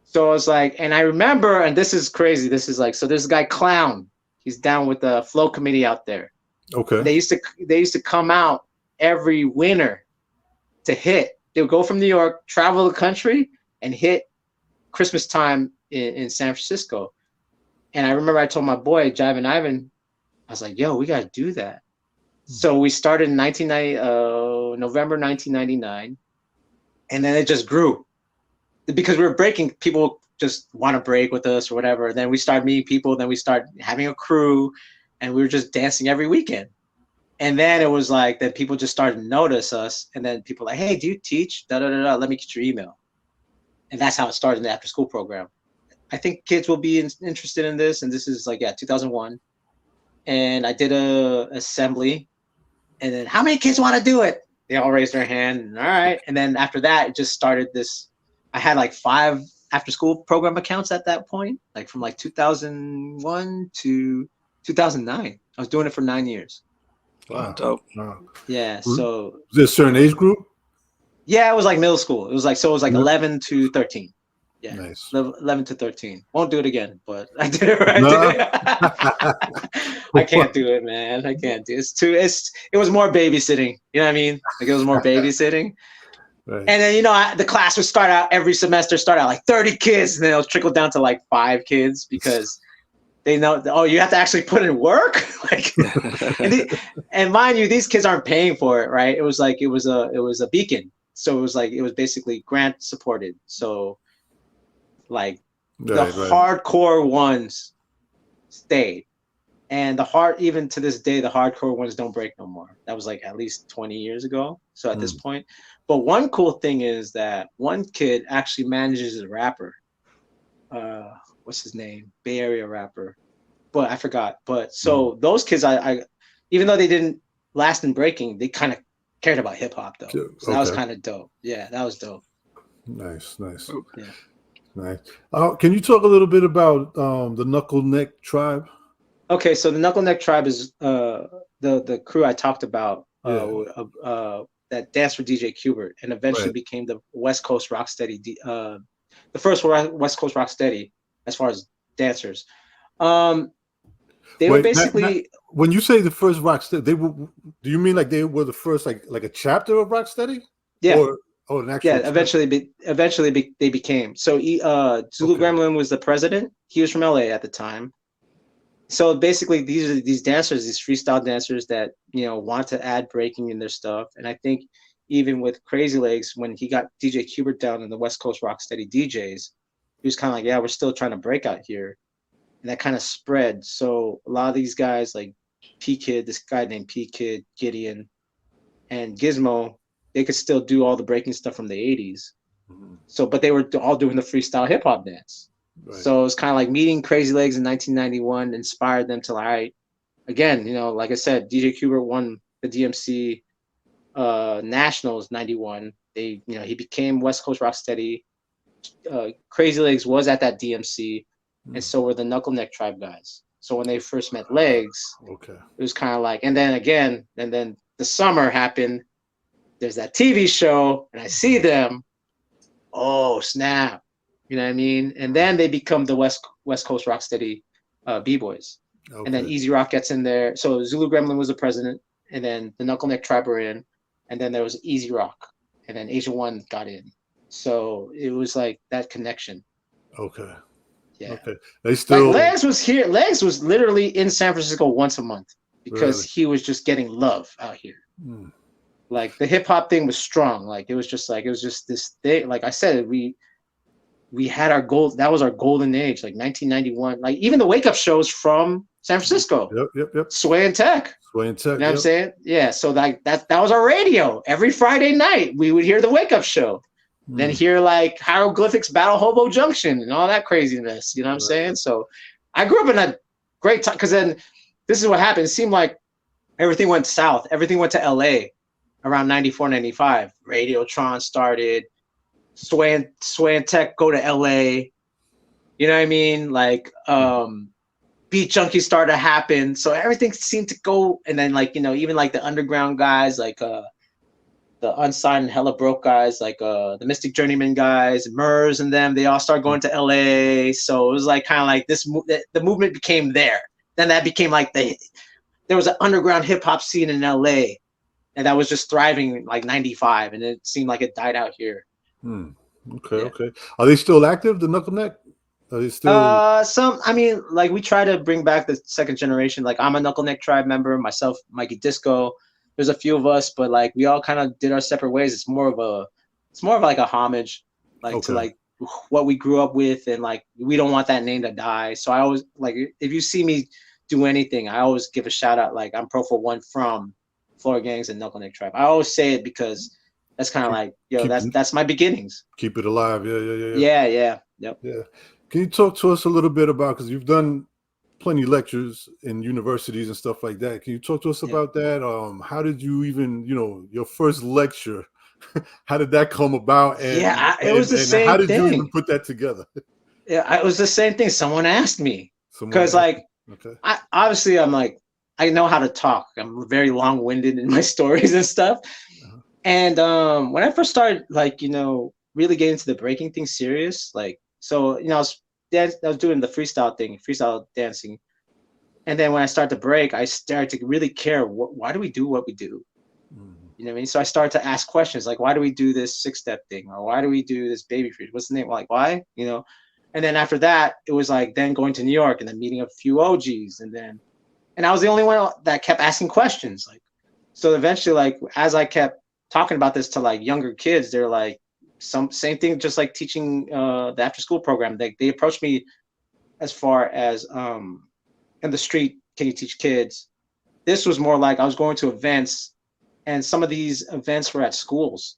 So I was like, and I remember, and this is crazy. This is like, so there's a guy Clown. He's down with the flow committee out there. Okay. They used to come out every winter to hit. They would go from New York, travel the country, and hit Christmas time in San Francisco. And I remember I told my boy Jive and Ivan, I was like, yo, we got to do that. So we started in November 1999, and then it just grew because we were breaking. People just want to break with us or whatever. And then we started meeting people. Then we started having a crew, and we were just dancing every weekend. And then it was like that people just started to notice us, and then people were like, hey, do you teach? Da da da da. Let me get your email. And that's how it started in the after school program. I think kids will be interested in this, and this is like 2001. And I did a assembly, and then how many kids want to do it? They all raised their hand. And, all right, and then after that, it just started this. I had like 5 after school program accounts at that point, like from like 2001 to 2009. I was doing it for 9 years. Wow, dope. Wow. Yeah. So is there a certain age group? Yeah, it was like middle school. It was like 11 to 13. Yeah, nice. 11 to 13. Won't do it again, but I did it right. No. I can't do it, man. I can't do it. It was more babysitting. You know what I mean? Like it was more babysitting. Right. And then the class would start out every semester, like 30 kids, and then it'll trickle down to like 5 kids because they know, oh, you have to actually put in work. Like, and mind you, these kids aren't paying for it, right? It was a beacon, so it was basically grant supported. So. Like hardcore ones stayed, and even to this day, the hardcore ones don't break no more. That was like at least 20 years ago. So at this point, but one cool thing is that one kid actually manages as a rapper. What's his name? Bay Area rapper, but I forgot. But so those kids, I even though they didn't last in breaking, they kind of cared about hip hop though. So that was kind of dope. Yeah, that was dope. Nice. Yeah. Nice. Can you talk a little bit about the Knuckle Neck Tribe? Okay, so the Knuckle Neck Tribe is the crew I talked about that danced for DJ Qbert and eventually became the West Coast Rocksteady, the first West Coast Rocksteady as far as dancers. They were basically when you say the first Rocksteady, do you mean like they were the first like a chapter of Rocksteady? Yeah. An actual eventually they became. So Zulu Gremlin was the president. He was from LA at the time. So basically these are these dancers, these freestyle dancers that, want to add breaking in their stuff. And I think even with Crazy Legs, when he got DJ Qbert down in the West Coast Rocksteady DJs, he was kind of like, yeah, we're still trying to break out here. And that kind of spread. So a lot of these guys like P-Kid, this guy named P-Kid, Gideon, and Gizmo, they could still do all the breaking stuff from the 80s. So, but they were all doing the freestyle hip hop dance. Right. So it's kind of like meeting Crazy Legs in 1991 inspired them to like, again, like I said, DJ Qbert won the DMC Nationals 91. He became West Coast Rocksteady. Crazy Legs was at that DMC, and so were the Knuckle Neck Tribe guys. So when they first met Legs, it was kind of like, and then the summer happened. There's that TV show, and I see them. Oh, snap. You know what I mean? And then they become the West Coast Rocksteady B-Boys. And then Easy Rock gets in there. So Zulu Gremlin was the president, and then the Knuckle Neck Tribe were in, and then there was Easy Rock, and then Asia One got in. So it was like that connection. Okay. Yeah. Okay. They still. Like Legs was here. Legs was literally in San Francisco once a month because he was just getting love out here. Like the hip hop thing was strong. Like it was just this thing. Like I said, we had our gold. That was our golden age, like 1991. Like even the wake up shows from San Francisco. Yep. Sway and Tech. Sway and Tech. You know what I'm saying? Yeah. So like that was our radio. Every Friday night we would hear the wake up show. Then hear like Hieroglyphics Battle Hobo Junction and all that craziness. You know what I'm saying? So I grew up in a great time, because then this is what happened. It seemed like everything went south. Everything went to LA around 94, 95. Radiotron started. Sway and Tech go to LA. You know what I mean? Like Beat Junkie started to happen. So everything seemed to go. And then like, you know, even like the underground guys, like the unsigned Hella Broke guys, like the Mystic Journeyman guys, Murs and them, they all started going to LA. So it was like kind of like the movement became there. Then that became like there was an underground hip hop scene in LA, and that was just thriving like 95, and it seemed like it died out here. Okay. Are they still active, the Knuckle Neck? Are they still I mean, like we try to bring back the second generation. Like I'm a Knuckle Neck Tribe member, myself, Mikey Disco. There's a few of us, but like we all kind of did our separate ways. It's more of like a homage, like to like what we grew up with, and like we don't want that name to die. So I always like, if you see me do anything, I always give a shout out, like I'm Profo one from Florida Gangz and Knuckle Neck Tribe. I always say it because that's kind of like, that's my beginnings. Keep it alive. Yeah. Can you talk to us a little bit about, because you've done plenty of lectures in universities and stuff like that. Can you talk to us about that? How did you even, your first lecture, how did that come about? And, it was the same thing. How did you even put that together? Yeah, it was the same thing. Someone asked me, because like, I'm like, I know how to talk. I'm very long-winded in my stories and stuff. And when I first started, like, really getting into the breaking thing serious, like, so, I was doing the freestyle dancing. And then when I started to break, I started to really care. Why do we do what we do? You know what I mean? So I started to ask questions like, why do we do this 6-step thing? Or why do we do this baby freeze? What's the name? Like, why? And then after that, it was like then going to New York and then meeting a few OGs. And I was the only one that kept asking questions. Like, so eventually, like, as I kept talking about this to like younger kids, they're like, same thing, just like teaching the after school program. They approached me as far as in the street, can you teach kids? This was more like I was going to events, and some of these events were at schools.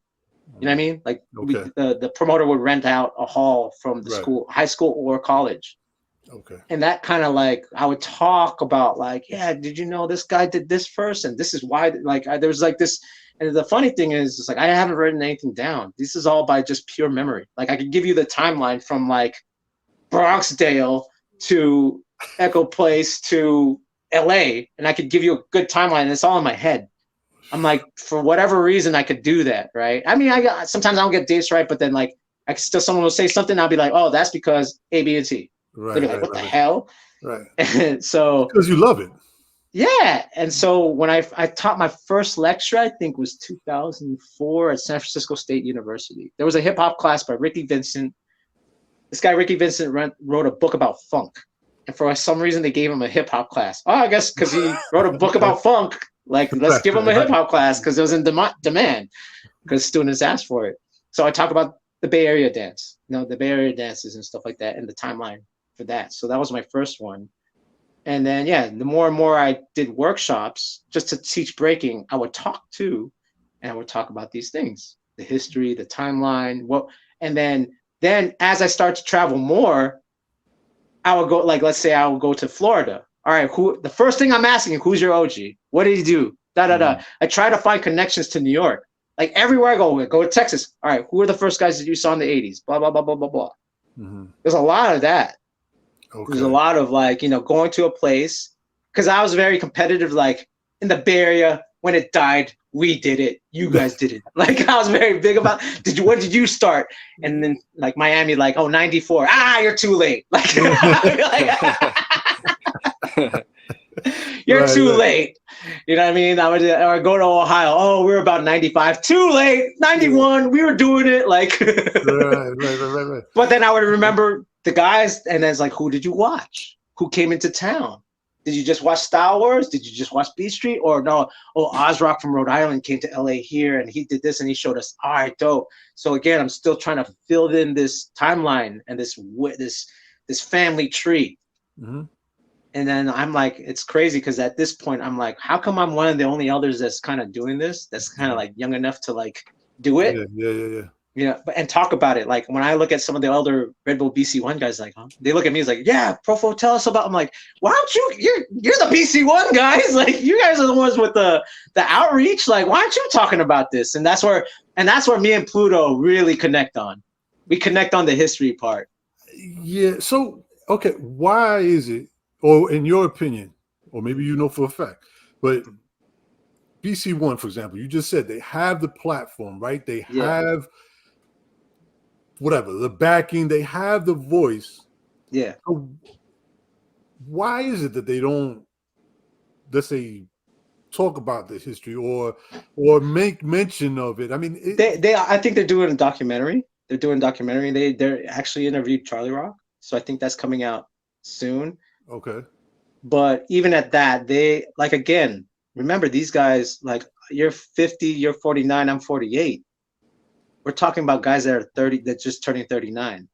You know what I mean? Like the promoter would rent out a hall from the school, high school or college. And that kind of like, I would talk about like, yeah, did you know this guy did this first? And this is why, like, there was like this. And the funny thing is, it's like, I haven't written anything down. This is all by just pure memory. Like I could give you the timeline from like Bronxdale to Echo Place to LA, and I could give you a good timeline, and it's all in my head. I'm like, for whatever reason, I could do that, right? I mean, sometimes I don't get dates right, but then like, someone will say something, I'll be like, oh, that's because A, B, and C. Right. They'll be like, what the hell? Right. And so because you love it. Yeah. And so when I taught my first lecture, I think was 2004 at San Francisco State University. There was a hip hop class by Ricky Vincent. This guy, Ricky Vincent, wrote a book about funk. And for some reason, they gave him a hip hop class. Oh, I guess because he wrote a book about funk. Like, let's give him a hip hop class because it was in demand because students asked for it. So I talk about the Bay Area dance, the Bay Area dances and stuff like that, and the timeline for that. So that was my first one. And then, the more and more I did workshops just to teach breaking, I would talk too, and I would talk about these things, the history, the timeline, and then as I start to travel more, I would go, like, let's say I would go to Florida. All right, the first thing I'm asking, who's your OG? What did he do? I try to find connections to New York. Like everywhere I go to Texas. All right, who are the first guys that you saw in the 80s? Blah, blah, blah, blah, blah, blah. There's a lot of that. There's a lot of like, going to a place, because I was very competitive, like in the Bay Area, when it died, we did it. You guys did it. Like I was very big about, what did you start? And then like Miami, like, 94. You're too late. Like, you're too late. You know what I mean? I would go to Ohio. We're about 95. Too late. 91. We were doing it. Like, right. But then I would remember the guys, and then it's like, who did you watch? Who came into town? Did you just watch Star Wars? Did you just watch Beat Street? Or no, oh, Ozrock from Rhode Island came to LA here and he did this and he showed us, all right, dope. So again, I'm still trying to fill in this timeline and this family tree. Mm-hmm. And then I'm like, it's crazy because at this point, I'm like, how come I'm one of the only elders that's kind of doing this? That's kind of like young enough to like do it. Yeah. Yeah, and talk about it. Like when I look at some of the elder Red Bull BC1 guys, like they look at me as like, yeah, Profo, tell us about. I'm like, why don't you're the BC1 guys? Like you guys are the ones with the outreach. Like why aren't you talking about this? And that's where me and Pluto really connect on. We connect on the history part. Yeah. So okay, why is it, or in your opinion, or maybe you know for a fact, but BC1, for example, you just said they have the platform, right? They have whatever, the backing, they have the voice. Yeah. So why is it that they don't, let's say, talk about the history or make mention of it? I mean, I think they're doing a documentary. They're doing a documentary. They're actually interviewed Charlie Rock. So I think that's coming out soon. Okay. But even at that, they like, again, remember these guys, like you're 50, you're 49, I'm 48. We're talking about guys that are 30, that just turning 39.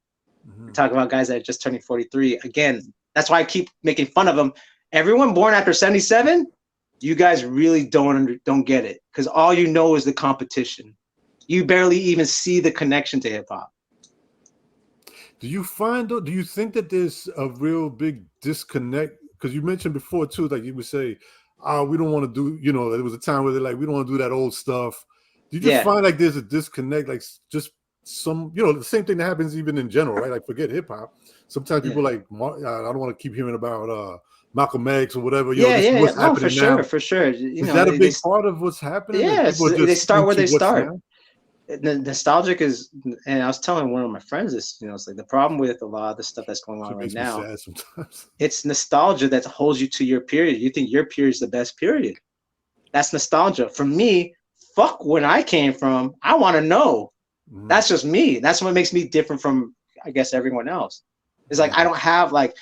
We're talking about guys that are just turning 43. Again, that's why I keep making fun of them. Everyone born after 77, you guys really don't get it because all you know is the competition. You barely even see the connection to hip hop. Do you think that there's a real big disconnect? Because you mentioned before too, like you would say, we don't want to do, there was a time where they're like, we don't want to do that old stuff. Do you just find like there's a disconnect, like just some, the same thing that happens even in general, right? Like forget hip hop. Sometimes people like, I don't want to keep hearing about Malcolm X or whatever. No, for sure. Is that a big part of what's happening? Yeah, they start where they start. The nostalgic is, and I was telling one of my friends this, it's like the problem with a lot of the stuff that's going on right now. Sad sometimes. It's nostalgia that holds you to your period. You think your period is the best period. That's nostalgia. For me, fuck when I came from. I want to know. That's just me. That's what makes me different from, I guess, everyone else. It's like I don't have like,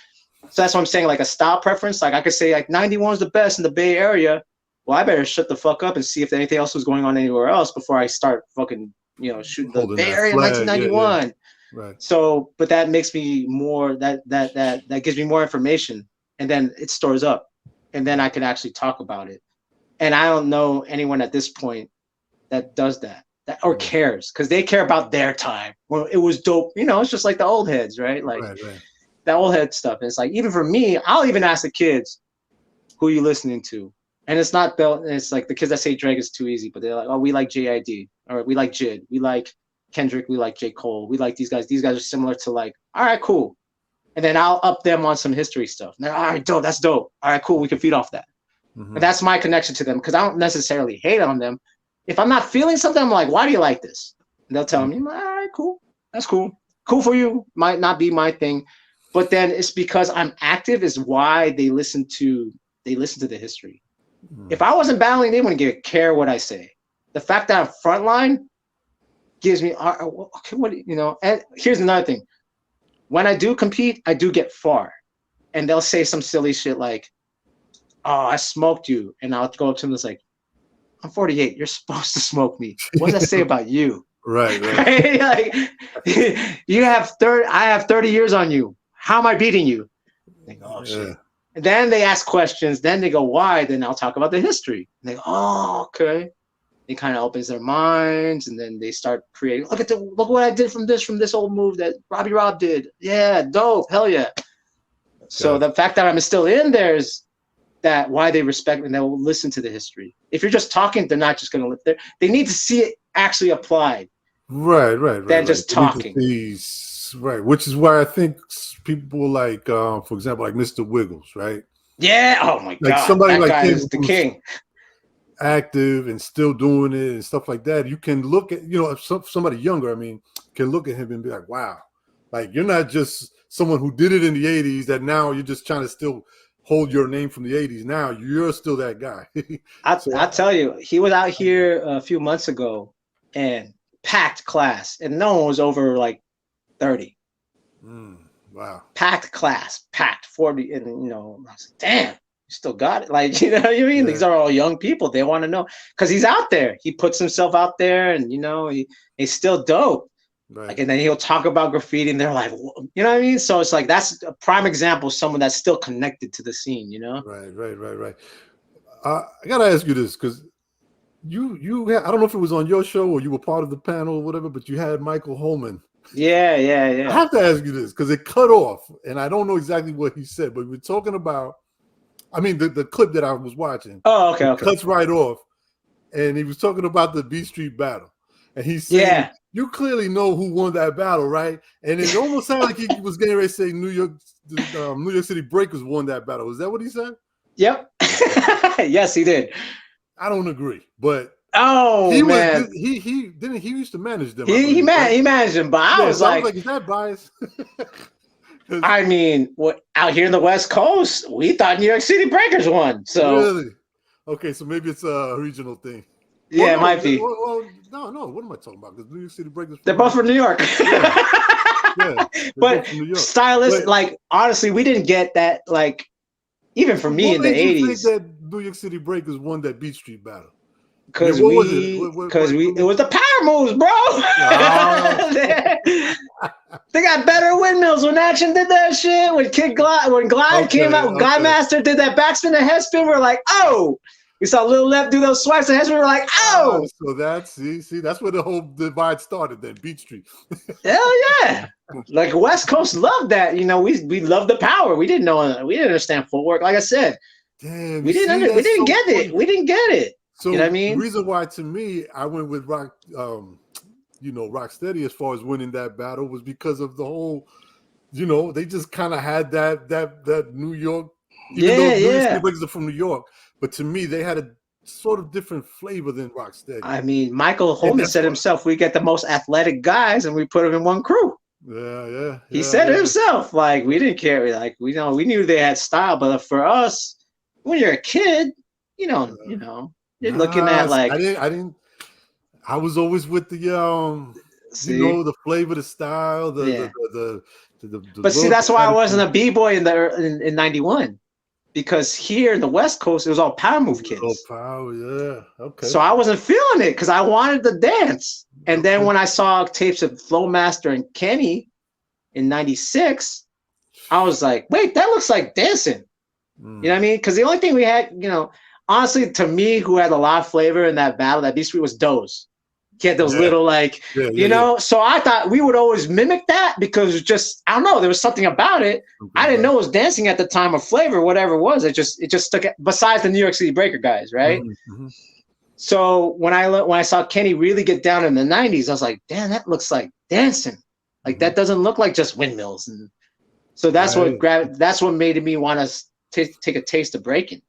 so that's what I'm saying, like a style preference. Like I could say like 91 is the best in the Bay Area. Well, I better shut the fuck up and see if anything else was going on anywhere else before I start fucking, shooting the Bay Area 1991. Yeah. Right. So, but that makes me more, that gives me more information, and then it stores up, and then I can actually talk about it. And I don't know anyone at this point that does that or cares, because they care about their time. Well, it was dope. It's just like the old heads, right? Like that old head stuff. And it's like, even for me, I'll even ask the kids, who are you listening to? And it's not it's like the kids that say Drake is too easy, but they're like, oh, we like JID, or we like Jid, we like Kendrick, we like J. Cole, we like these guys. These guys are similar to like, all right, cool. And then I'll up them on some history stuff. And they're, all right, dope, that's dope. All right, cool, we can feed off that. And that's my connection to them, because I don't necessarily hate on them. If I'm not feeling something, I'm like, why do you like this? And they'll tell me, all right, cool, that's cool. Cool for you, might not be my thing. But then it's because I'm active is why they listen to the history. If I wasn't battling, they wouldn't care what I say. The fact that I'm frontline gives me, okay, and here's another thing. When I do compete, I do get far. And they'll say some silly shit like, oh, I smoked you. And I'll go up to them and it's like, I'm 48. You're supposed to smoke me. What does that say about you? Right. Like, I have 30 years on you. How am I beating you? They go, oh, shit. And then they ask questions. Then they go, why? Then I'll talk about the history. And they go, oh, okay. It kind of opens their minds, and then they start creating. Look what I did from this old move that Robbie Rob did. Yeah, dope, hell yeah. So the fact that I'm still in there is that why they respect and they will listen to the history. If you're just talking, they're not just going to live there. They need to see it actually applied. Right. Than just talking. Right, which is why I think people like, for example, like Mr. Wiggles, right? Yeah. Oh my God. Somebody that like guy him is the king. Active and still doing it and stuff like that. You can look at, if somebody younger, can look at him and be like, wow, like you're not just someone who did it in the 80s that now you're just trying to still hold your name from the 80s. Now you're still that guy. I'll tell you, he was out here a few months ago and packed class, and no one was over like 30. Wow. Packed class, packed 40, and I was like, damn. still got it. Like, you know what I mean? Yeah. These are all young people. They want to know because he's out there. He puts himself out there, and you know, he's still dope. Right. Like, and then he'll talk about graffiti, and they're like, you know what I mean? So it's like that's a prime example of someone that's still connected to the scene. You know? Right. I gotta ask you this because you had, I don't know if it was on your show or you were part of the panel or whatever, but you had Michael Holman. Yeah. I have to ask you this because it cut off, and I don't know exactly what he said, but we're talking about. I mean, the clip that I was watching. Oh, okay. Cuts right off, and he was talking about the B Street battle, and he said, "You clearly know who won that battle, right?" And it almost sounded like he was getting ready to say New York City Breakers won that battle. Is that what he said? Yep. Yes, he did. I don't agree, but he used to manage them. He managed them, but I was like, is that biased? I mean, out here in the West Coast, we thought New York City Breakers won. So really, okay, so maybe it's a regional thing. Yeah, it might be. No. What am I talking about? Because New York City Breakers. They're both from New York. Yeah, but stylists, like honestly, we didn't get that. Like even for me in the 80s, that New York City Breakers won that Beat Street battle. Because it was the power moves, bro. They got better windmills when Action did that shit. When Glide came out, Guy Master did that backspin and headspin. We're like, oh. We saw Lil Lep do those swipes and headspin. We're like, oh. So that's see, that's where the whole divide started. Then Beat Street. Hell yeah. Like West Coast loved that. You know, we loved the power. We didn't understand footwork. Like I said, damn, we didn't get it. We didn't get it. So you know what I mean? The reason why, to me, I went with Rocksteady as far as winning that battle was because of the whole, they just kind of had that New York, even though New York City Breakers are from New York, but to me they had a sort of different flavor than Rocksteady. I mean, Michael Holman said himself, we get the most athletic guys and we put them in one crew. Yeah. He said it himself. Like we didn't care. Like we knew they had style, but for us, when you're a kid, you're looking at like I didn't. I was always with the the flavor, the style, the But see, that's why I wasn't a b-boy in '91, because here in the West Coast it was all power move kids. Oh, power, yeah, okay. So I wasn't feeling it because I wanted to dance. And then when I saw tapes of Flowmaster and Kenny in '96, I was like, wait, that looks like dancing. You know what I mean? Because the only thing we had, honestly, to me, who had a lot of flavor in that battle, that B-Street was Doze. He had those little so I thought we would always mimic that because just, I don't know, there was something about it. Okay, I didn't know it was dancing at the time or flavor, whatever it was. It just stuck it, besides the New York City Breaker guys, right? Mm-hmm. So when I saw Kenny really get down in the 90s, I was like, damn, that looks like dancing. Like that doesn't look like just windmills. And so that's what made me want to take a taste of breaking.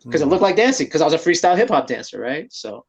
Because it looked like dancing, because I was a freestyle hip hop dancer, right? So